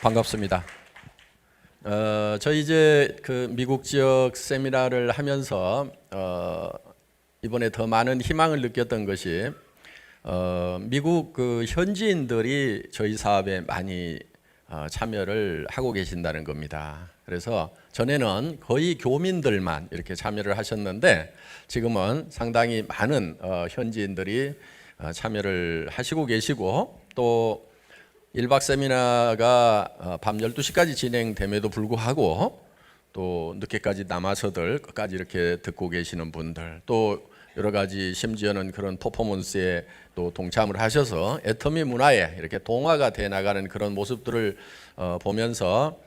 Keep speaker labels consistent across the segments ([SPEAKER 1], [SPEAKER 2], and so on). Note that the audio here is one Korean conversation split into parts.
[SPEAKER 1] 반갑습니다. 저희 이제 그 미국 지역 세미나를 하면서 이번에 더 많은 희망을 느꼈던 것이 미국 그 현지인들이 저희 사업에 많이 참여를 하고 계신다는 겁니다. 그래서 전에는 거의 교민들만 이렇게 참여를 하셨는데 지금은 상당히 많은 현지인들이 참여를 하시고 계시고 또 1박 세미나가 밤 12시까지 진행됨에도 불구하고 또 늦게까지 남아서들 끝까지 이렇게 듣고 계시는 분들 또 여러 가지 심지어는 그런 퍼포먼스에 또 동참을 하셔서 애터미 문화에 이렇게 동화가 돼 나가는 그런 모습들을 보면서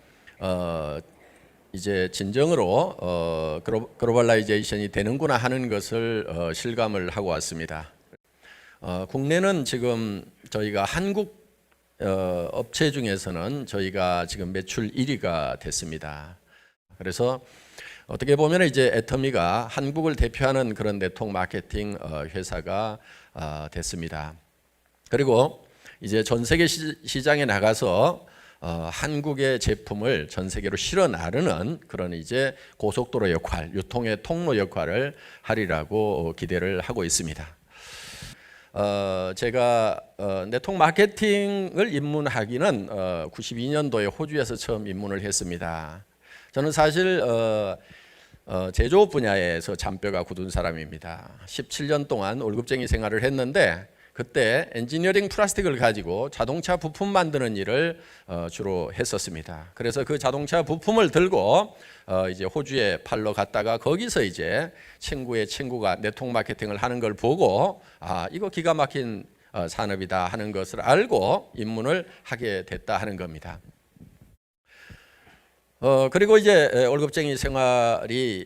[SPEAKER 1] 이제 진정으로 글로벌라이제이션이 되는구나 하는 것을 실감을 하고 왔습니다. 국내는 지금 저희가 한국 업체 중에서는 저희가 지금 매출 1위가 됐습니다. 그래서 어떻게 보면 이제 애터미가 한국을 대표하는 그런 네트워크 마케팅 회사가 됐습니다. 그리고 이제 전 세계 시장에 나가서 한국의 제품을 전 세계로 실어 나르는 그런 이제 고속도로 역할, 유통의 통로 역할을 하리라고 기대를 하고 있습니다. 제가 네트워크 마케팅을 입문하기는 92년도에 호주에서 처음 입문을 했습니다. 저는 사실 제조업 분야에서 잔뼈가 굳은 사람입니다. 17년 동안 월급쟁이 생활을 했는데 그때 엔지니어링 플라스틱을 가지고 자동차 부품 만드는 일을 주로 했었습니다. 그래서 그 자동차 부품을 들고 이제 호주에 팔러 갔다가 거기서 이제 친구의 친구가 네트워크 마케팅을 하는 걸 보고 이거 기가 막힌 산업이다 하는 것을 알고 입문을 하게 됐다 하는 겁니다. 그리고 이제 월급쟁이 생활이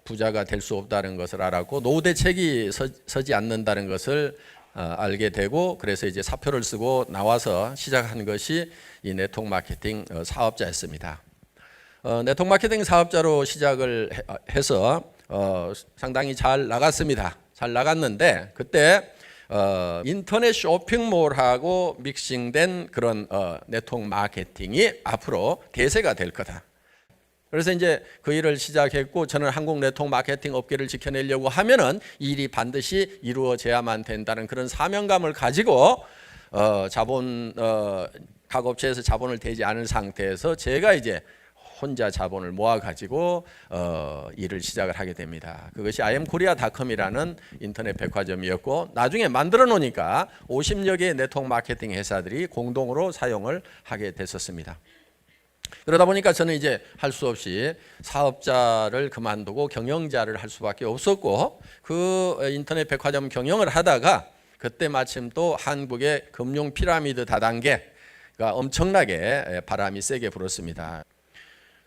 [SPEAKER 1] 부자가 될 수 없다는 것을 알았고 노후 대책이 서지 않는다는 것을 알게 되고 그래서 이제 사표를 쓰고 나와서 시작한 것이 이 네트워크 마케팅 사업자였습니다. 네트워크 마케팅 사업자로 시작을 해서 상당히 잘 나갔습니다. 잘 나갔는데 그때 인터넷 쇼핑몰하고 믹싱된 그런 네트워크 마케팅이 앞으로 대세가 될 거다. 그래서 이제 그 일을 시작했고 저는 한국 네트워크 마케팅 업계를 지켜내려고 하면은 이 일이 반드시 이루어져야만 된다는 그런 사명감을 가지고 각 업체에서 자본을 대지 않은 상태에서 제가 이제 혼자 자본을 모아 가지고 일을 시작을 하게 됩니다. 그것이 imkorea.com이라는 인터넷 백화점이었고 나중에 만들어 놓으니까 50여 개의 네트워크 마케팅 회사들이 공동으로 사용을 하게 됐었습니다. 그러다 보니까 저는 이제 할 수 없이 사업자를 그만두고 경영자를 할 수밖에 없었고 그 인터넷 백화점 경영을 하다가 그때 마침 또 한국의 금융 피라미드 다단계가 엄청나게 바람이 세게 불었습니다.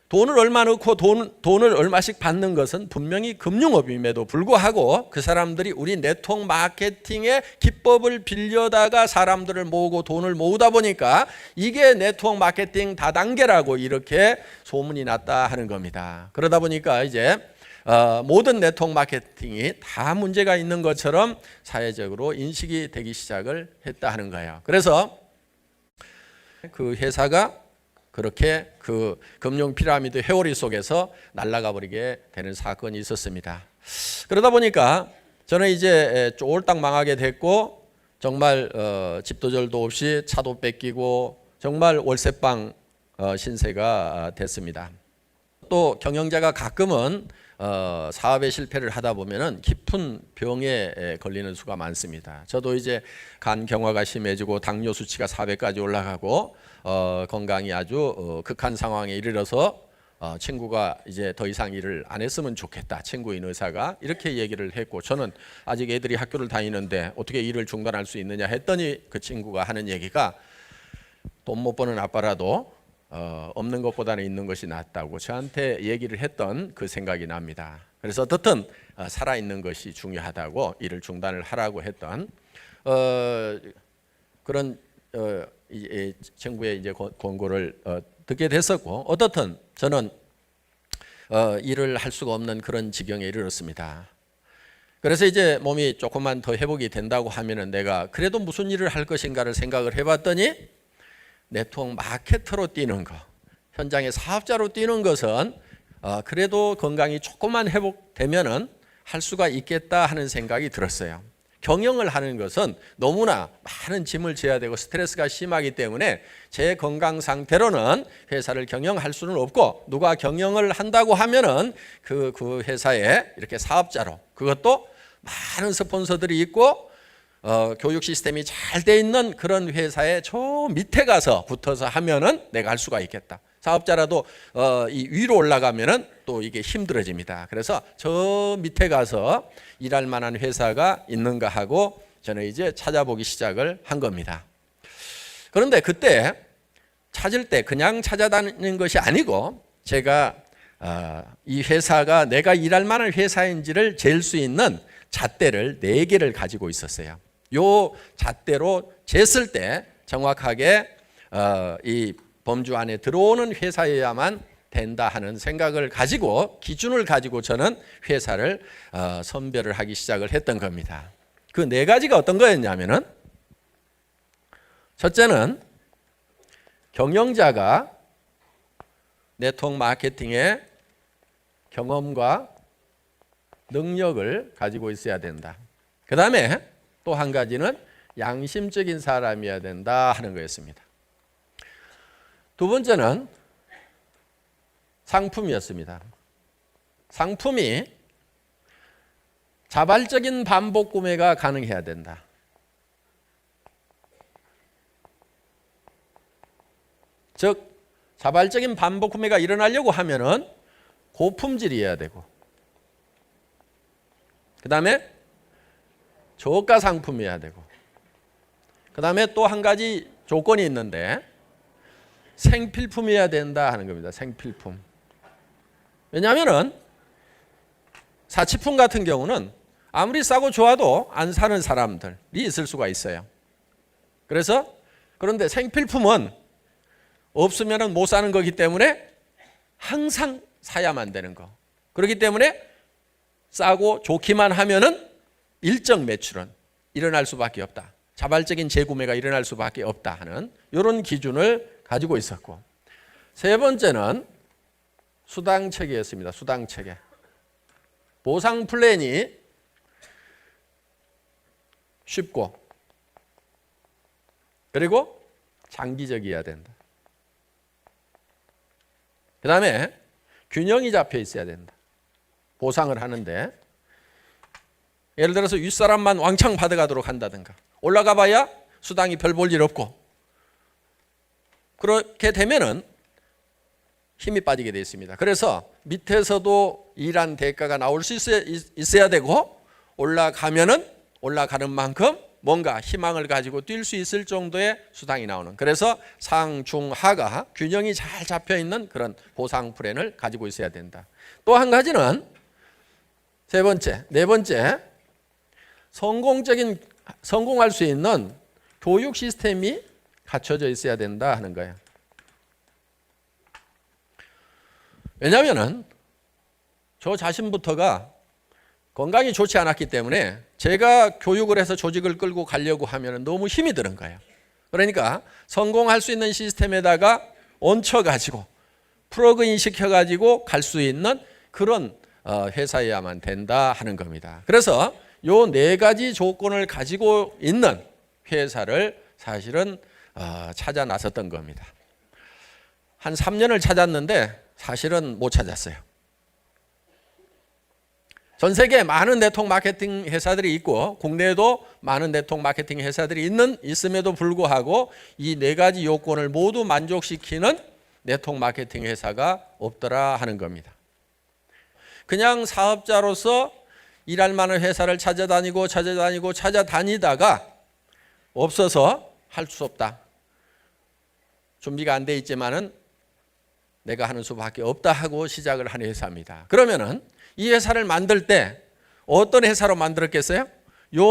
[SPEAKER 1] 돈을 얼마 넣고 돈을 얼마씩 받는 것은 분명히 금융업임에도 불구하고 그 사람들이 우리 네트워크 마케팅의 기법을 빌려다가 사람들을 모으고 돈을 모으다 보니까 이게 네트워크 마케팅 다단계라고 이렇게 소문이 났다 하는 겁니다. 그러다 보니까 이제 모든 네트워크 마케팅이 다 문제가 있는 것처럼 사회적으로 인식이 되기 시작을 했다 하는 거예요. 그래서 그 회사가 그렇게 그 금융 피라미드 회오리 속에서 날아가 버리게 되는 사건이 있었습니다. 그러다 보니까 저는 이제 쫄딱 망하게 됐고 정말 집도 절도 없이 차도 뺏기고 정말 월세방 신세가 됐습니다. 또 경영자가 가끔은 사업에 실패를 하다 보면은 깊은 병에 걸리는 수가 많습니다. 저도 이제 간 경화가 심해지고 당뇨 수치가 400까지 올라가고 건강이 아주 극한 상황에 이르러서 친구가 이제 더 이상 일을 안 했으면 좋겠다. 친구인 의사가 이렇게 얘기를 했고 저는 아직 애들이 학교를 다니는데 어떻게 일을 중단할 수 있느냐 했더니 그 친구가 하는 얘기가 돈 못 버는 아빠라도 없는 것보다는 있는 것이 낫다고 저한테 얘기를 했던 그 생각이 납니다. 그래서 어떻든 살아있는 것이 중요하다고 일을 중단을 하라고 했던 그런 이 친구의 이제 권고를 듣게 됐었고 어떻든 저는 일을 할 수가 없는 그런 지경에 이르렀습니다. 그래서 이제 몸이 조금만 더 회복이 된다고 하면은 내가 그래도 무슨 일을 할 것인가를 생각을 해봤더니 네트워크 마케터로 뛰는 거, 현장의 사업자로 뛰는 것은 그래도 건강이 조금만 회복되면은 할 수가 있겠다 하는 생각이 들었어요. 경영을 하는 것은 너무나 많은 짐을 져야 되고 스트레스가 심하기 때문에 제 건강 상태로는 회사를 경영할 수는 없고, 누가 경영을 한다고 하면은 그 회사에 이렇게 사업자로, 그것도 많은 스폰서들이 있고 교육 시스템이 잘 돼 있는 그런 회사에 저 밑에 가서 붙어서 하면은 내가 할 수가 있겠다. 사업자라도 이 위로 올라가면은 또 이게 힘들어집니다. 그래서 저 밑에 가서 일할 만한 회사가 있는가 하고 저는 이제 찾아보기 시작을 한 겁니다. 그런데 그때 찾을 때 그냥 찾아다니는 것이 아니고, 제가 이 회사가 내가 일할 만한 회사인지를 잴 수 있는 잣대를 4개를 가지고 있었어요. 요 잣대로 쟀을 때 정확하게 이 범주 안에 들어오는 회사여야만 된다 하는 생각을 가지고, 기준을 가지고 저는 회사를 선별을 하기 시작을 했던 겁니다. 그 4가지가 어떤 거였냐면은, 첫째는 경영자가 네트워크 마케팅의 경험과 능력을 가지고 있어야 된다. 그 다음에 또 한 가지는 양심적인 사람이어야 된다 하는 거였습니다. 두 번째는 상품이었습니다. 상품이 자발적인 반복 구매가 가능해야 된다. 즉 자발적인 반복 구매가 일어나려고 하면은 고품질이어야 되고, 그 다음에 저가 상품이어야 되고, 그 다음에 또 한 가지 조건이 있는데 생필품이어야 된다 하는 겁니다. 생필품. 왜냐하면은 사치품 같은 경우는 아무리 싸고 좋아도 안 사는 사람들이 있을 수가 있어요. 그런데 생필품은 없으면 못 사는 거기 때문에 항상 사야만 되는 거. 그렇기 때문에 싸고 좋기만 하면은 일정 매출은 일어날 수밖에 없다. 자발적인 재구매가 일어날 수밖에 없다 하는 이런 기준을 가지고 있었고, 세 번째는 수당체계였습니다. 수당체계. 보상 플랜이 쉽고 그리고 장기적이어야 된다. 그 다음에 균형이 잡혀 있어야 된다. 보상을 하는데 예를 들어서 윗사람만 왕창 받아가도록 한다든가, 올라가 봐야 수당이 별 볼 일 없고, 그렇게 되면은 힘이 빠지게 되어 있습니다. 그래서 밑에서도 일한 대가가 나올 수 있어야 되고, 올라가면은 올라가는 만큼 뭔가 희망을 가지고 뛸 수 있을 정도의 수당이 나오는, 그래서 상, 중, 하가 균형이 잘 잡혀 있는 그런 보상 플랜을 가지고 있어야 된다. 또 한 가지는 네 번째, 성공할 수 있는 교육 시스템이 갖춰져 있어야 된다 하는 거예요. 왜냐하면은 저 자신부터가 건강이 좋지 않았기 때문에 제가 교육을 해서 조직을 끌고 가려고 하면 너무 힘이 드는 거예요. 그러니까 성공할 수 있는 시스템에다가 얹혀가지고 플러그인 시켜가지고 갈 수 있는 그런 회사여야만 된다 하는 겁니다. 그래서 요 4가지 조건을 가지고 있는 회사를 사실은 찾아 나섰던 겁니다. 한 3년을 찾았는데 사실은 못 찾았어요. 전 세계에 많은 네트워크 마케팅 회사들이 있고 국내에도 많은 네트워크 마케팅 회사들이 있음에도 불구하고 이 4가지 요건을 모두 만족시키는 네트워크 마케팅 회사가 없더라 하는 겁니다. 그냥 사업자로서 일할 만한 회사를 찾아다니다가 없어서 할 수 없다. 준비가 안 돼 있지만은 내가 하는 수밖에 없다 하고 시작을 한 회사입니다. 그러면은 이 회사를 만들 때 어떤 회사로 만들었겠어요? 요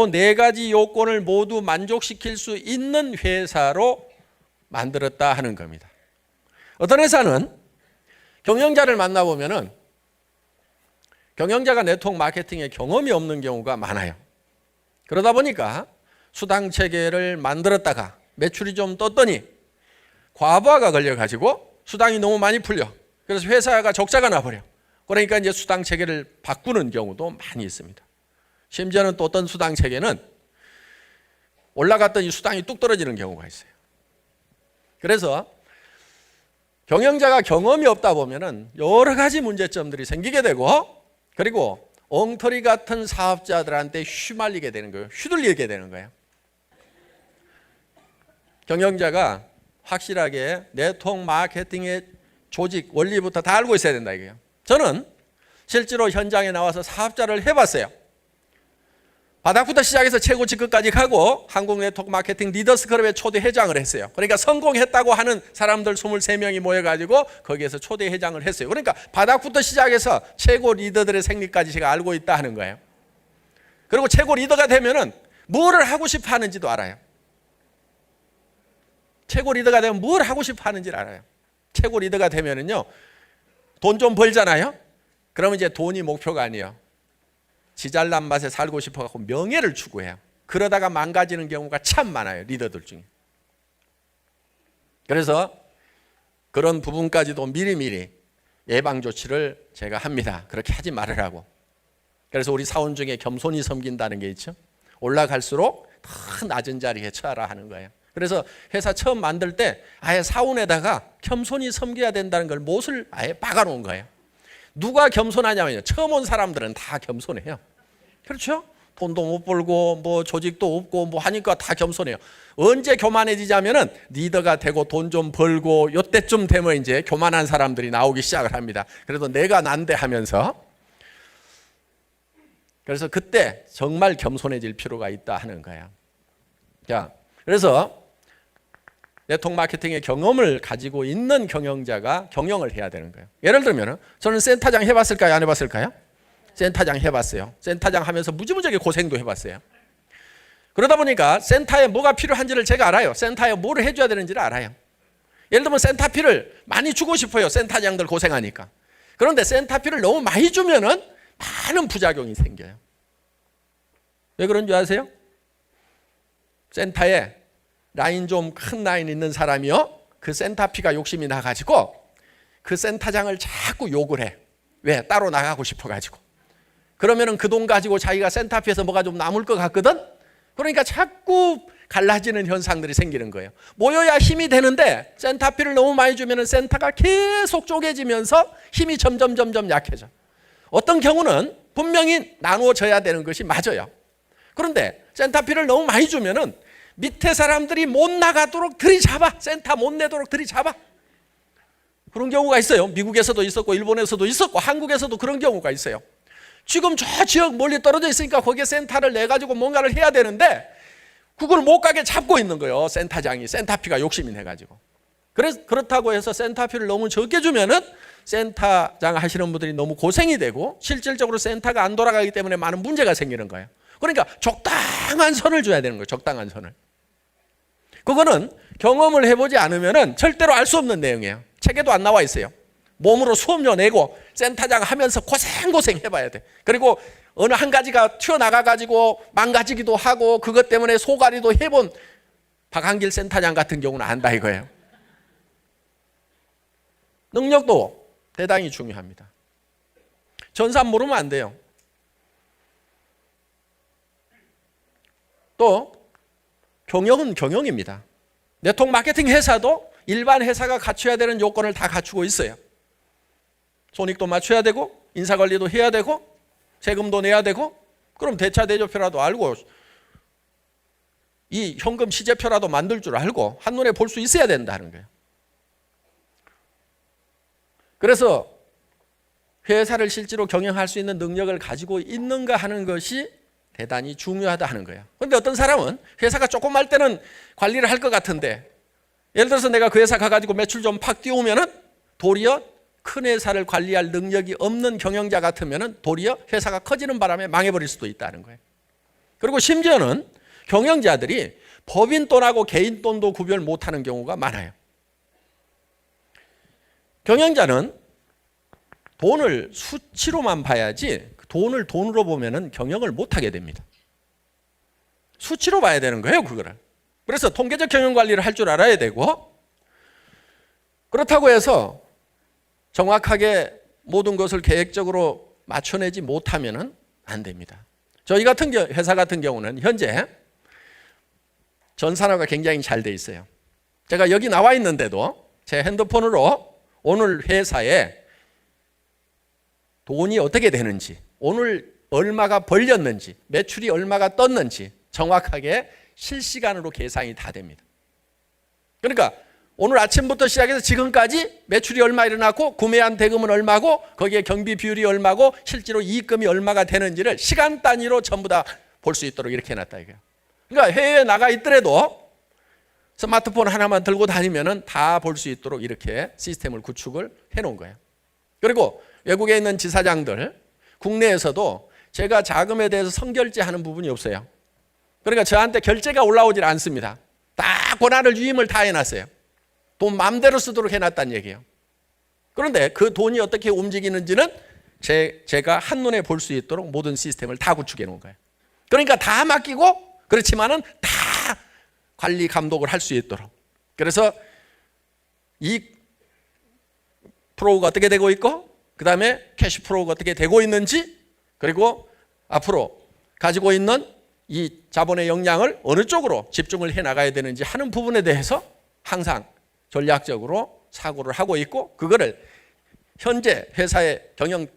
[SPEAKER 1] 4가지 요건을 모두 만족시킬 수 있는 회사로 만들었다 하는 겁니다. 어떤 회사는 경영자를 만나보면은 경영자가 네트워크 마케팅에 경험이 없는 경우가 많아요. 그러다 보니까 수당 체계를 만들었다가 매출이 좀 떴더니 과부하가 걸려가지고 수당이 너무 많이 풀려. 그래서 회사가 적자가 나버려. 그러니까 이제 수당 체계를 바꾸는 경우도 많이 있습니다. 심지어는 또 어떤 수당 체계는 올라갔더니 수당이 뚝 떨어지는 경우가 있어요. 그래서 경영자가 경험이 없다 보면은 여러 가지 문제점들이 생기게 되고, 그리고 엉터리 같은 사업자들한테 휘말리게 되는 거예요. 휘둘리게 되는 거예요. 경영자가 확실하게 네트워크 마케팅의 조직 원리부터 다 알고 있어야 된다 이거예요. 저는 실제로 현장에 나와서 사업자를 해봤어요. 바닥부터 시작해서 최고 직급까지 가고 한국 네트워크 마케팅 리더스 클럽에 초대 회장을 했어요. 그러니까 성공했다고 하는 사람들 23명이 모여가지고 거기에서 초대 회장을 했어요. 그러니까 바닥부터 시작해서 최고 리더들의 생리까지 제가 알고 있다 하는 거예요. 그리고 최고 리더가 되면은 뭐를 하고 싶어 하는지도 알아요. 최고 리더가 되면 뭘 하고 싶어 하는지를 알아요. 최고 리더가 되면은요, 돈 좀 벌잖아요. 그러면 이제 돈이 목표가 아니에요. 지잘난 맛에 살고 싶어갖고 명예를 추구해요. 그러다가 망가지는 경우가 참 많아요, 리더들 중에. 그래서 그런 부분까지도 미리미리 예방 조치를 제가 합니다. 그렇게 하지 말으라고. 그래서 우리 사원 중에 겸손히 섬긴다는 게 있죠. 올라갈수록 더 낮은 자리에 처하라 하는 거예요. 그래서 회사 처음 만들 때 아예 사원에다가 겸손히 섬겨야 된다는 걸 못을 아예 박아놓은 거예요. 누가 겸손하냐면요, 처음 온 사람들은 다 겸손해요. 그렇죠? 돈도 못 벌고 뭐 조직도 없고 뭐 하니까 다 겸손해요. 언제 교만해지자면은 리더가 되고 돈 좀 벌고 요때쯤 되면 이제 교만한 사람들이 나오기 시작을 합니다. 그래도 내가 난데 하면서. 그래서 그때 정말 겸손해질 필요가 있다 하는 거예요. 자, 그래서 네트워크 마케팅의 경험을 가지고 있는 경영자가 경영을 해야 되는 거예요. 예를 들면 저는 센터장 해봤을까요? 안 해봤을까요? 센터장 해봤어요. 센터장 하면서 무지무지하게 고생도 해봤어요. 그러다 보니까 센터에 뭐가 필요한지를 제가 알아요. 센터에 뭐를 해줘야 되는지를 알아요. 예를 들면 센터피를 많이 주고 싶어요. 센터장들 고생하니까. 그런데 센터피를 너무 많이 주면은 많은 부작용이 생겨요. 왜 그런 줄 아세요? 센터에 라인 좀 큰 라인 있는 사람이요, 그 센터피가 욕심이 나가지고 그 센터장을 자꾸 욕을 해. 왜? 따로 나가고 싶어가지고. 그러면은 그 돈 가지고 자기가 센터피에서 뭐가 좀 남을 것 같거든. 그러니까 자꾸 갈라지는 현상들이 생기는 거예요. 모여야 힘이 되는데 센터피를 너무 많이 주면은 센터가 계속 쪼개지면서 힘이 점점 약해져. 어떤 경우는 분명히 나누어져야 되는 것이 맞아요. 그런데 센터피를 너무 많이 주면은 밑에 사람들이 못 나가도록 들이잡아. 센터 못 내도록 들이잡아. 그런 경우가 있어요. 미국에서도 있었고 일본에서도 있었고 한국에서도 그런 경우가 있어요. 지금 저 지역 멀리 떨어져 있으니까 거기에 센터를 내가지고 뭔가를 해야 되는데 그걸 못 가게 잡고 있는 거예요. 센터장이. 센터피가 욕심이 내가지고. 그래서 그렇다고 해서 센터피를 너무 적게 주면은 센터장 하시는 분들이 너무 고생이 되고 실질적으로 센터가 안 돌아가기 때문에 많은 문제가 생기는 거예요. 그러니까 적당한 선을 줘야 되는 거예요. 적당한 선을. 그거는 경험을 해보지 않으면은 절대로 알 수 없는 내용이에요. 책에도 안 나와 있어요. 몸으로 수업료 내고 센터장 하면서 고생 해봐야 돼. 그리고 어느 한 가지가 튀어나가가지고 망가지기도 하고 그것 때문에 소가리도 해본 박한길 센터장 같은 경우는 안다 이거예요. 능력도 대단히 중요합니다. 전산 모르면 안 돼요. 또 경영은 경영입니다. 네트워크 마케팅 회사도 일반 회사가 갖춰야 되는 요건을 다 갖추고 있어요. 손익도 맞춰야 되고 인사관리도 해야 되고 세금도 내야 되고 그럼 대차 대조표라도 알고 이 현금 시제표라도 만들 줄 알고 한눈에 볼 수 있어야 된다는 거예요. 그래서 회사를 실제로 경영할 수 있는 능력을 가지고 있는가 하는 것이 대단히 중요하다 하는 거예요. 그런데 어떤 사람은 회사가 조그만 때는 관리를 할 것 같은데 예를 들어서 내가 그 회사 가가지고 매출 좀 팍 띄우면은 도리어 큰 회사를 관리할 능력이 없는 경영자 같으면은 도리어 회사가 커지는 바람에 망해버릴 수도 있다는 거예요. 그리고 심지어는 경영자들이 법인 돈하고 개인 돈도 구별 못하는 경우가 많아요. 경영자는 돈을 수치로만 봐야지 돈을 돈으로 보면은 경영을 못하게 됩니다. 수치로 봐야 되는 거예요, 그거를. 그래서 통계적 경영 관리를 할 줄 알아야 되고 그렇다고 해서 정확하게 모든 것을 계획적으로 맞춰내지 못하면 안 됩니다. 저희 같은 회사 같은 경우는 현재 전산화가 굉장히 잘 돼 있어요. 제가 여기 나와 있는데도 제 핸드폰으로 오늘 회사에 돈이 어떻게 되는지, 오늘 얼마가 벌렸는지, 매출이 얼마가 떴는지 정확하게 실시간으로 계산이 다 됩니다. 그러니까 오늘 아침부터 시작해서 지금까지 매출이 얼마 일어났고 구매한 대금은 얼마고 거기에 경비 비율이 얼마고 실제로 이익금이 얼마가 되는지를 시간 단위로 전부 다 볼 수 있도록 이렇게 해놨다 이거예요. 그러니까 해외에 나가 있더라도 스마트폰 하나만 들고 다니면은 다 볼 수 있도록 이렇게 시스템을 구축을 해놓은 거예요. 그리고 외국에 있는 지사장들, 국내에서도 제가 자금에 대해서 선결제하는 부분이 없어요. 그러니까 저한테 결제가 올라오질 않습니다. 다 권한을 유임을 다 해놨어요. 돈 마음대로 쓰도록 해놨다는 얘기예요. 그런데 그 돈이 어떻게 움직이는지는 제가 한눈에 볼 수 있도록 모든 시스템을 다 구축해 놓은 거예요. 그러니까 다 맡기고 그렇지만은 다 관리 감독을 할 수 있도록. 그래서 이 프로가 어떻게 되고 있고 그 다음에 캐시 프로가 어떻게 되고 있는지 그리고 앞으로 가지고 있는 이 자본의 역량을 어느 쪽으로 집중을 해 나가야 되는지 하는 부분에 대해서 항상 전략적으로 사고를 하고 있고 그거를 현재 회사의 경영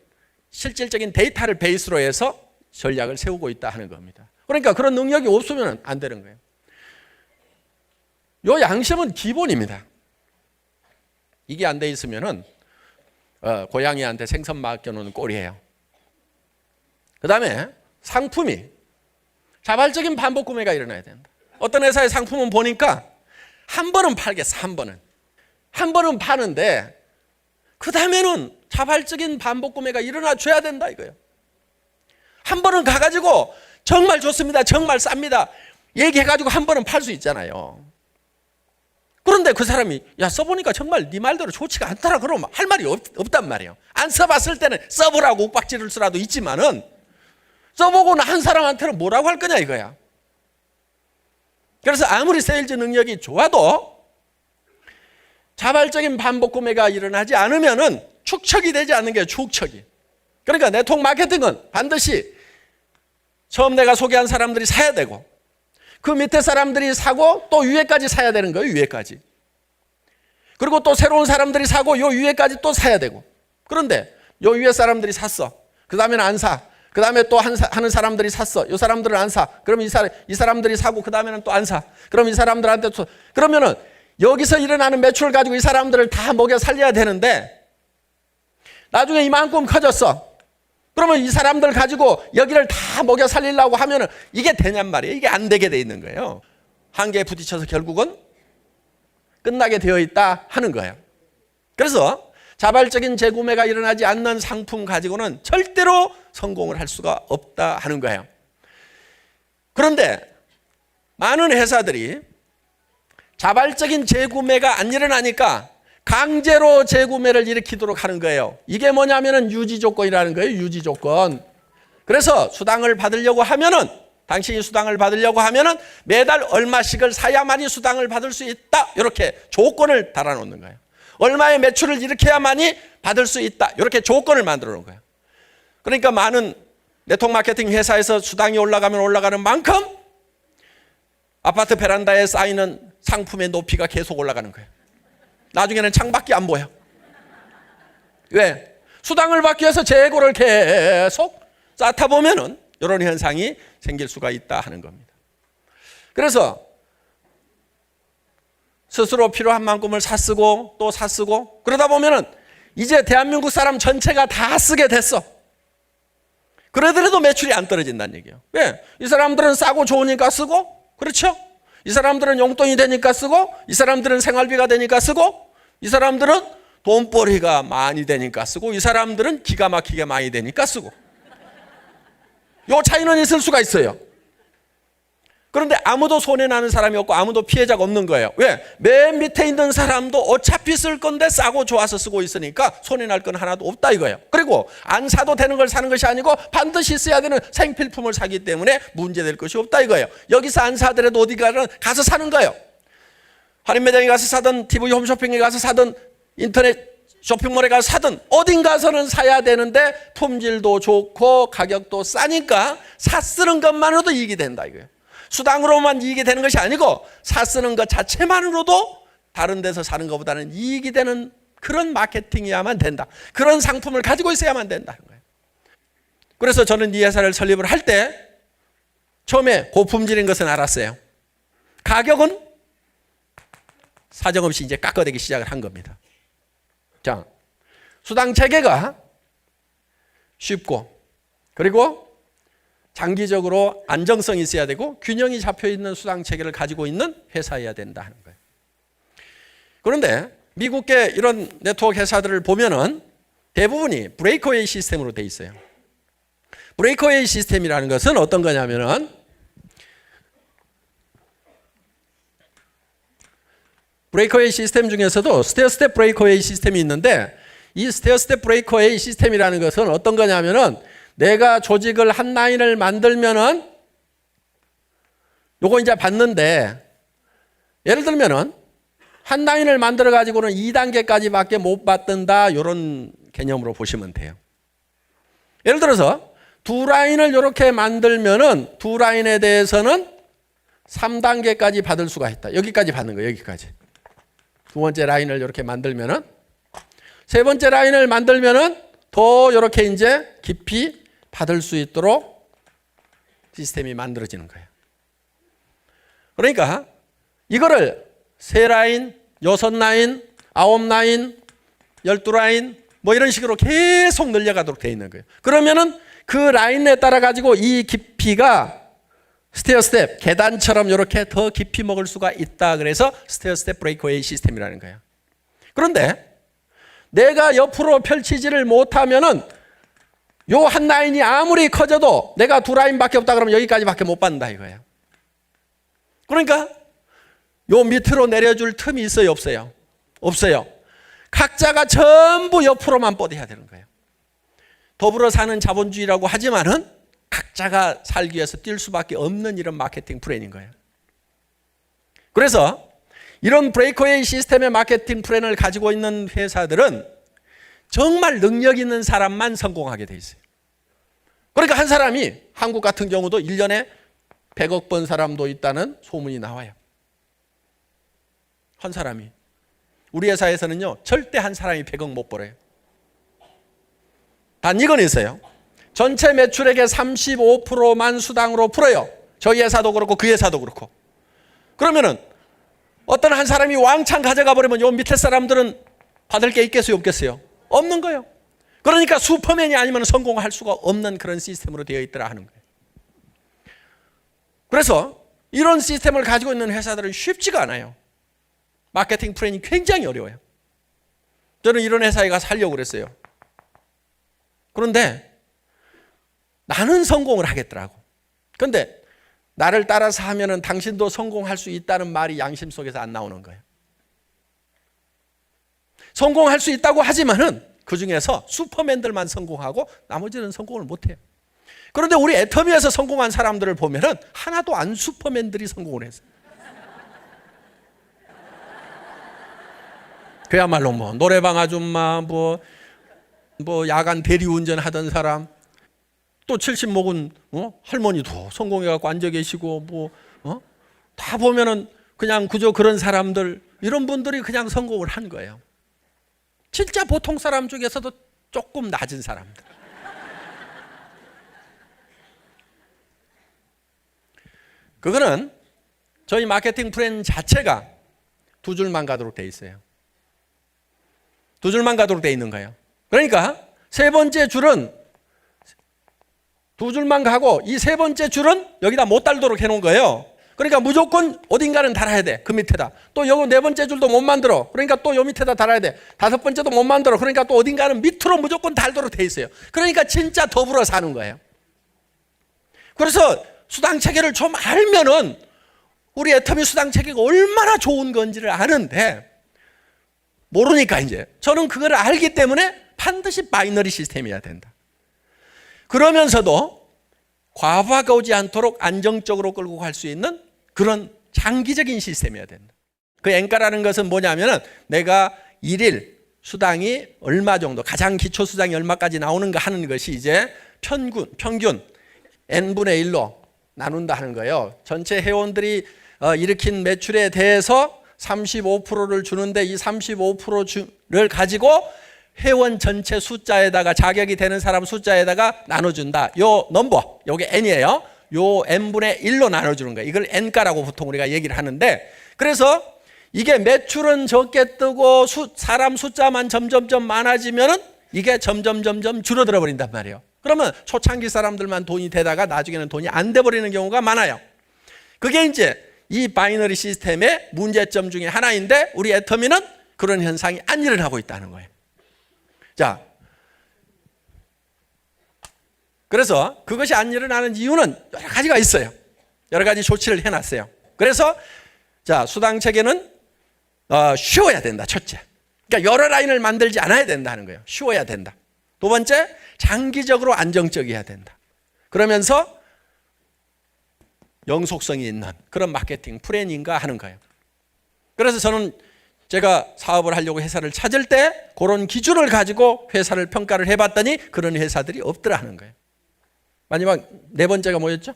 [SPEAKER 1] 실질적인 데이터를 베이스로 해서 전략을 세우고 있다 하는 겁니다. 그러니까 그런 능력이 없으면 안 되는 거예요. 요 양심은 기본입니다. 이게 안 돼 있으면은 고양이한테 생선 맡겨놓는 꼴이에요. 그 다음에 상품이 자발적인 반복 구매가 일어나야 된다. 어떤 회사의 상품은 보니까 한 번은 팔겠어. 한 번은 파는데 그 다음에는 자발적인 반복 구매가 일어나 줘야 된다 이거예요. 한 번은 가가지고 정말 좋습니다. 정말 쌉니다. 얘기해가지고 한 번은 팔 수 있잖아요. 그런데 그 사람이 야 써보니까 정말 네 말대로 좋지가 않더라 그러면 할 말이 없단 말이에요. 안 써봤을 때는 써보라고 욱박지를 수라도 있지만은 써보고 난 사람한테는 뭐라고 할 거냐 이거야. 그래서 아무리 세일즈 능력이 좋아도 자발적인 반복 구매가 일어나지 않으면은 축척이 되지 않는 게 축척이. 그러니까 네트워크 마케팅은 반드시 처음 내가 소개한 사람들이 사야 되고 그 밑에 사람들이 사고 또 위에까지 사야 되는 거예요. 위에까지. 그리고 또 새로운 사람들이 사고 요 위에까지 또 사야 되고. 그런데 요 위에 사람들이 샀어. 그 다음에는 안 사. 그 다음에 또 하는 사람들이 샀어. 요 사람들은 안 사. 그럼 이 사람들이 사고 그 다음에는 또 안 사. 그럼 이 사람들한테 또 그러면은 여기서 일어나는 매출을 가지고 이 사람들을 다 먹여 살려야 되는데 나중에 이만큼 커졌어. 그러면 이 사람들 가지고 여기를 다 먹여 살리려고 하면은 이게 되냔 말이에요. 이게 안 되게 돼 있는 거예요. 한계에 부딪혀서 결국은 끝나게 되어 있다 하는 거예요. 그래서 자발적인 재구매가 일어나지 않는 상품 가지고는 절대로 성공을 할 수가 없다 하는 거예요. 그런데 많은 회사들이 자발적인 재구매가 안 일어나니까 강제로 재구매를 일으키도록 하는 거예요. 이게 뭐냐면은 유지조건이라는 거예요. 유지조건. 그래서 수당을 받으려고 하면은 당신이 수당을 받으려고 하면은 매달 얼마씩을 사야만이 수당을 받을 수 있다. 이렇게 조건을 달아놓는 거예요. 얼마의 매출을 일으켜야만이 받을 수 있다. 이렇게 조건을 만들어 놓은 거예요. 그러니까 많은 네트워크 마케팅 회사에서 수당이 올라가면 올라가는 만큼 아파트 베란다에 쌓이는 상품의 높이가 계속 올라가는 거예요. 나중에는 창밖이 안 보여. 왜? 수당을 받기 위해서 재고를 계속 쌓다 보면은 이런 현상이 생길 수가 있다 하는 겁니다. 그래서 스스로 필요한 만큼을 사쓰고 또 사쓰고 그러다 보면은 이제 대한민국 사람 전체가 다 쓰게 됐어. 그러더라도 매출이 안 떨어진다는 얘기예요. 왜? 이 사람들은 싸고 좋으니까 쓰고, 그렇죠? 이 사람들은 용돈이 되니까 쓰고, 이 사람들은 생활비가 되니까 쓰고, 이 사람들은 돈벌이가 많이 되니까 쓰고, 이 사람들은 기가 막히게 많이 되니까 쓰고. 요 차이는 있을 수가 있어요. 그런데 아무도 손해나는 사람이 없고 아무도 피해자가 없는 거예요. 왜? 맨 밑에 있는 사람도 어차피 쓸 건데 싸고 좋아서 쓰고 있으니까 손해날 건 하나도 없다 이거예요. 그리고 안 사도 되는 걸 사는 것이 아니고 반드시 써야 되는 생필품을 사기 때문에 문제될 것이 없다 이거예요. 여기서 안 사더라도 어디 가서 사는 거예요. 할인 매장에 가서 사든 TV 홈쇼핑에 가서 사든 인터넷 쇼핑몰에 가서 사든 어딘 가서는 사야 되는데 품질도 좋고 가격도 싸니까 사 쓰는 것만으로도 이익이 된다 이거예요. 수당으로만 이익이 되는 것이 아니고 사 쓰는 것 자체만으로도 다른 데서 사는 것보다는 이익이 되는 그런 마케팅이야만 된다. 그런 상품을 가지고 있어야만 된다는 거예요. 그래서 저는 이 회사를 설립을 할 때 처음에 고품질인 것은 알았어요. 가격은 사정없이 이제 깎아대기 시작을 한 겁니다. 자, 수당 체계가 쉽고 그리고 장기적으로 안정성이 있어야 되고 균형이 잡혀 있는 수당 체계를 가지고 있는 회사여야 된다 하는 거예요. 그런데 미국의 이런 네트워크 회사들을 보면은 대부분이 브레이크웨이 시스템으로 돼 있어요. 브레이크웨이 시스템이라는 것은 어떤 거냐면은 브레이크웨이 시스템 중에서도 스테어 스텝 브레이크웨이 시스템이 있는데 이 스테어 스텝 브레이크웨이 시스템이라는 것은 어떤 거냐면은 내가 조직을 한 라인을 만들면은 요거 이제 받는데 예를 들면은 한 라인을 만들어 가지고는 2단계까지밖에 못 받는다 이런 개념으로 보시면 돼요. 예를 들어서 두 라인을 이렇게 만들면은 두 라인에 대해서는 3단계까지 받을 수가 있다. 여기까지 받는 거예요. 여기까지. 두 번째 라인을 이렇게 만들면은 세 번째 라인을 만들면은 더 이렇게 이제 깊이 받을 수 있도록 시스템이 만들어지는 거예요. 그러니까 이거를 3라인, 6라인, 9라인, 12라인 뭐 이런 식으로 계속 늘려가도록 되어 있는 거예요. 그러면은 그 라인에 따라 가지고 이 깊이가 스테어 스텝, 계단처럼 이렇게 더 깊이 먹을 수가 있다. 그래서 스테어 스텝 브레이크웨이 시스템이라는 거예요. 그런데 내가 옆으로 펼치지를 못하면은 요 한 라인이 아무리 커져도 내가 두 라인밖에 없다 그러면 여기까지밖에 못 받는다 이거예요. 그러니까 요 밑으로 내려줄 틈이 있어요, 없어요? 없어요. 각자가 전부 옆으로만 뻗어야 되는 거예요. 더불어 사는 자본주의라고 하지만은 각자가 살기 위해서 뛸 수밖에 없는 이런 마케팅 플랜인 거예요. 그래서 이런 브레이크웨이 시스템의 마케팅 플랜을 가지고 있는 회사들은 정말 능력 있는 사람만 성공하게 돼 있어요. 그러니까 한 사람이 한국 같은 경우도 1년에 100억 번 사람도 있다는 소문이 나와요. 한 사람이. 우리 회사에서는요, 절대 한 사람이 100억 못 벌어요. 단 이건 있어요. 전체 매출액의 35%만 수당으로 풀어요. 저희 회사도 그렇고 그 회사도 그렇고. 그러면은 어떤 한 사람이 왕창 가져가 버리면 요 밑에 사람들은 받을 게 있겠어요, 없겠어요? 없는 거예요. 그러니까 슈퍼맨이 아니면 성공할 수가 없는 그런 시스템으로 되어 있더라 하는 거예요. 그래서 이런 시스템을 가지고 있는 회사들은 쉽지가 않아요. 마케팅 플랜이 굉장히 어려워요. 저는 이런 회사에 가서 하려고 그랬어요. 그런데 나는 성공을 하겠더라고. 그런데 나를 따라서 하면은 당신도 성공할 수 있다는 말이 양심 속에서 안 나오는 거예요. 성공할 수 있다고 하지만은 그 중에서 슈퍼맨들만 성공하고 나머지는 성공을 못해요. 그런데 우리 애터미에서 성공한 사람들을 보면은 하나도 안 슈퍼맨들이 성공을 했어요. 그야말로 뭐 노래방 아줌마, 뭐 야간 대리운전 하던 사람, 또 70 먹은 할머니도 성공해갖고 앉아 계시고 다 보면은 그냥 그저 그런 사람들, 이런 분들이 그냥 성공을 한 거예요. 진짜 보통 사람 중에서도 조금 낮은 사람들. 그거는 저희 마케팅 플랜 자체가 두 줄만 가도록 돼 있어요. 두 줄만 가도록 돼 있는 거예요. 그러니까 세 번째 줄은 두 줄만 가고 이 세 번째 줄은 여기다 못 달도록 해놓은 거예요. 그러니까 무조건 어딘가는 달아야 돼. 그 밑에다. 또 여기 네 번째 줄도 못 만들어. 그러니까 또 요 밑에다 달아야 돼. 다섯 번째도 못 만들어. 그러니까 또 어딘가는 밑으로 무조건 달도록 돼 있어요. 그러니까 진짜 더불어 사는 거예요. 그래서 수당 체계를 좀 알면은 우리 애터미 수당 체계가 얼마나 좋은 건지를 아는데 모르니까 이제 저는 그걸 알기 때문에 반드시 바이너리 시스템이어야 된다. 그러면서도 과부하가 오지 않도록 안정적으로 끌고 갈 수 있는 그런 장기적인 시스템이어야 된다. 그 엔가라는 것은 뭐냐면은 내가 1일 수당이 얼마 정도, 가장 기초 수당이 얼마까지 나오는가 하는 것이 이제 평균 n분의 1로 나눈다 하는 거예요. 전체 회원들이 일으킨 매출에 대해서 35%를 주는데 이 35%를 가지고 회원 전체 숫자에다가 자격이 되는 사람 숫자에다가 나눠준다. 요 넘버, 요게 n이에요. 요 n분의 1로 나눠주는 거예요. 이걸 n가라고 보통 우리가 얘기를 하는데, 그래서 이게 매출은 적게 뜨고 사람 숫자만 점점점 많아지면은 이게 점점 줄어들어 버린단 말이에요. 그러면 초창기 사람들만 돈이 되다가 나중에는 돈이 안 돼 버리는 경우가 많아요. 그게 이제 이 바이너리 시스템의 문제점 중에 하나인데, 우리 애터미는 그런 현상이 안 일어나고 있다는 거예요. 자, 그래서 그것이 안 일어나는 이유는 여러 가지가 있어요. 여러 가지 조치를 해놨어요. 그래서 자, 수당 체계는 쉬워야 된다. 첫째, 그러니까 여러 라인을 만들지 않아야 된다는 거예요. 쉬워야 된다. 두 번째, 장기적으로 안정적이어야 된다. 그러면서 영속성이 있는 그런 마케팅 플래닝과 하는 거예요. 그래서 저는 제가 사업을 하려고 회사를 찾을 때 그런 기준을 가지고 회사를 평가를 해봤더니 그런 회사들이 없더라 하는 거예요. 마지막 네 번째가 뭐였죠?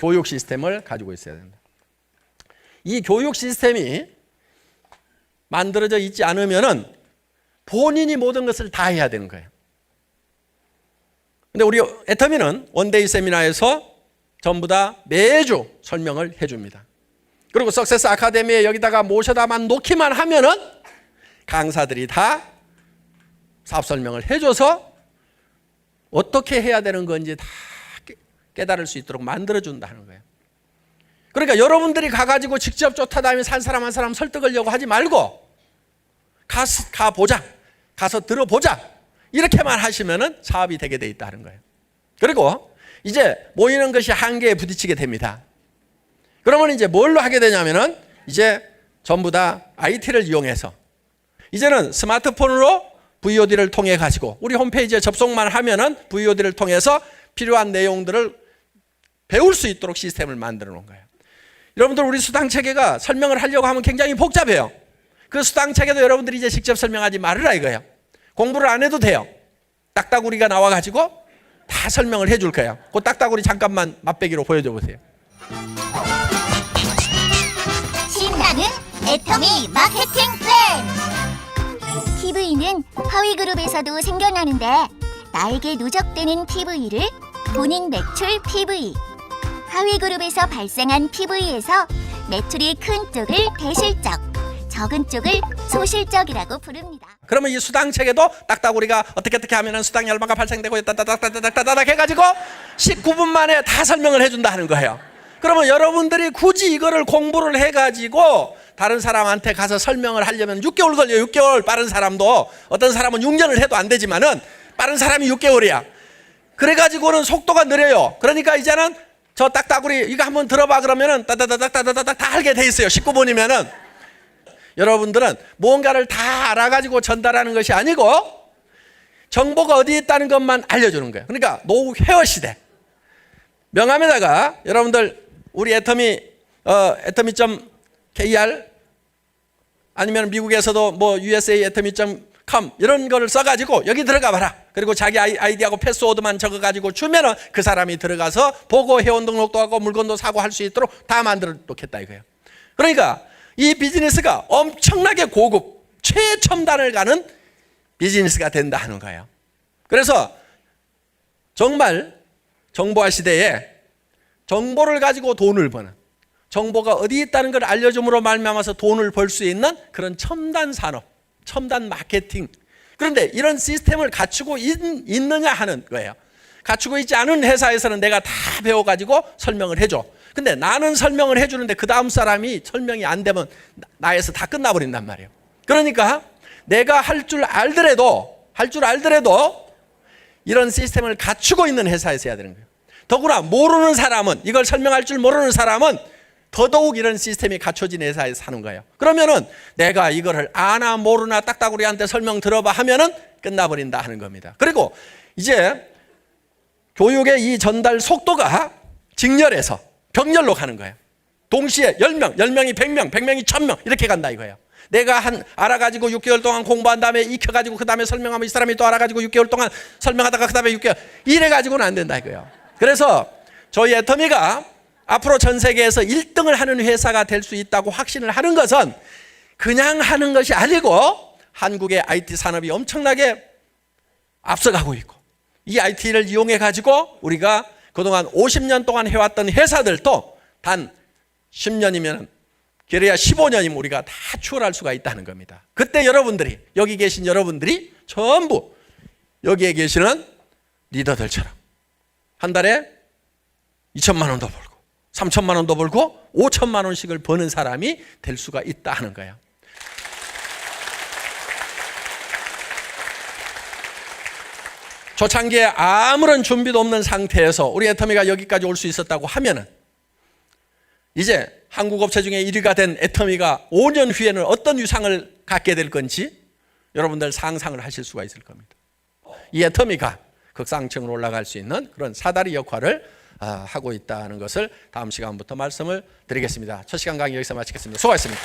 [SPEAKER 1] 교육 시스템을 가지고 있어야 된다. 이 교육 시스템이 만들어져 있지 않으면은 본인이 모든 것을 다 해야 되는 거예요. 근데 우리 애터미는 원데이 세미나에서 전부 다 매주 설명을 해줍니다. 그리고 석세스 아카데미에 여기다가 모셔다만 놓기만 하면은 강사들이 다 사업 설명을 해줘서 어떻게 해야 되는 건지 다 깨달을 수 있도록 만들어준다는 거예요. 그러니까 여러분들이 가가지고 직접 쫓아다니면서 한 사람 한 사람 설득하려고 하지 말고 가보자, 가서 들어보자, 이렇게만 하시면은 사업이 되게 돼 있다는 거예요. 그리고 이제 모이는 것이 한계에 부딪히게 됩니다. 그러면 이제 뭘로 하게 되냐면은 이제 전부 다 IT를 이용해서 이제는 스마트폰으로 VOD를 통해 가지고 우리 홈페이지에 접속만 하면은 VOD를 통해서 필요한 내용들을 배울 수 있도록 시스템을 만들어 놓은 거예요. 여러분들, 우리 수당 체계가 설명을 하려고 하면 굉장히 복잡해요. 그 수당 체계도 여러분들이 이제 직접 설명하지 말으라 이거예요. 공부를 안 해도 돼요. 딱따구리가 나와 가지고 다 설명을 해줄 거예요. 그 딱따구리 잠깐만 맛배기로 보여줘 보세요.
[SPEAKER 2] 신나는 애터미 마케팅 플랜. TV는 하위그룹에서도 생겨나는데 나에게 누적되는 TV를 본인 매출 PV, 하위그룹에서 발생한 PV에서 매출이 큰 쪽을 대실적, 적은 쪽을 소실적이라고 부릅니다.
[SPEAKER 1] 그러면 이 수당 체계도 딱따구리가 어떻게 하면은 수당이 얼마가 발생되고 따다닥 해가지고 19분 만에 다 설명을 해준다 하는 거예요. 그러면 여러분들이 굳이 이거를 공부를 해가지고 다른 사람한테 가서 설명을 하려면 6개월 걸려요. 6개월. 빠른 사람도, 어떤 사람은 6년을 해도 안 되지만은 빠른 사람이 6개월이야. 그래가지고는 속도가 느려요. 그러니까 이제는 저 딱따구리 이거 한번 들어봐 그러면은 따다다닥 다 알게 돼 있어요. 19분이면은. 여러분들은 뭔가를 다 알아가지고 전달하는 것이 아니고 정보가 어디에 있다는 것만 알려주는 거예요. 그러니까 노후 회화 시대. 명함에다가 여러분들 우리 애터미.kr 아니면 미국에서도 뭐 USA 애터미.com 이런 거를 써가지고 여기 들어가 봐라. 그리고 자기 아이디하고 패스워드만 적어가지고 주면은 그 사람이 들어가서 보고 회원 등록도 하고 물건도 사고 할 수 있도록 다 만들어 놓겠다 이거예요. 그러니까 이 비즈니스가 엄청나게 고급, 최첨단을 가는 비즈니스가 된다 하는 거예요. 그래서 정말 정보화 시대에 정보를 가지고 돈을 버는, 정보가 어디 있다는 걸 알려줌으로 말미암아서 돈을 벌 수 있는 그런 첨단 산업, 첨단 마케팅. 그런데 이런 시스템을 갖추고 있느냐 하는 거예요. 갖추고 있지 않은 회사에서는 내가 다 배워가지고 설명을 해줘. 근데 나는 설명을 해주는데 그 다음 사람이 설명이 안 되면 나에서 다 끝나버린단 말이에요. 그러니까 내가 할 줄 알더라도 이런 시스템을 갖추고 있는 회사에서 해야 되는 거예요. 더구나 모르는 사람은, 이걸 설명할 줄 모르는 사람은 더더욱 이런 시스템이 갖춰진 회사에서 사는 거예요. 그러면은 내가 이거를 아나 모르나 딱따구리한테 설명 들어봐 하면은 끝나버린다 하는 겁니다. 그리고 이제 교육의 이 전달 속도가 직렬해서 병렬로 가는 거예요. 동시에 10명, 10명이 100명, 100명이 1000명 이렇게 간다 이거예요. 내가 알아가지고 6개월 동안 공부한 다음에 익혀가지고 그 다음에 설명하면 이 사람이 또 알아가지고 6개월 동안 설명하다가 그 다음에 6개월 이래가지고는 안 된다 이거예요. 그래서 저희 애터미가 앞으로 전 세계에서 1등을 하는 회사가 될 수 있다고 확신을 하는 것은 그냥 하는 것이 아니고 한국의 IT 산업이 엄청나게 앞서가고 있고 이 IT를 이용해 가지고 우리가 그동안 50년 동안 해왔던 회사들도 단 10년이면 그래야 15년이면 우리가 다 추월할 수가 있다는 겁니다. 그때 여러분들이 여기 계신 여러분들이 전부 여기에 계시는 리더들처럼 한 달에 2천만 원도 벌고 3천만 원도 벌고 5천만 원씩을 버는 사람이 될 수가 있다 하는 거예요. 초창기에 아무런 준비도 없는 상태에서 우리 애터미가 여기까지 올 수 있었다고 하면은 이제 한국 업체 중에 1위가 된 애터미가 5년 후에는 어떤 위상을 갖게 될 건지 여러분들 상상을 하실 수가 있을 겁니다. 이 애터미가 극상층으로 올라갈 수 있는 그런 사다리 역할을 하고 있다는 것을 다음 시간부터 말씀을 드리겠습니다. 첫 시간 강의 여기서 마치겠습니다. 수고하셨습니다.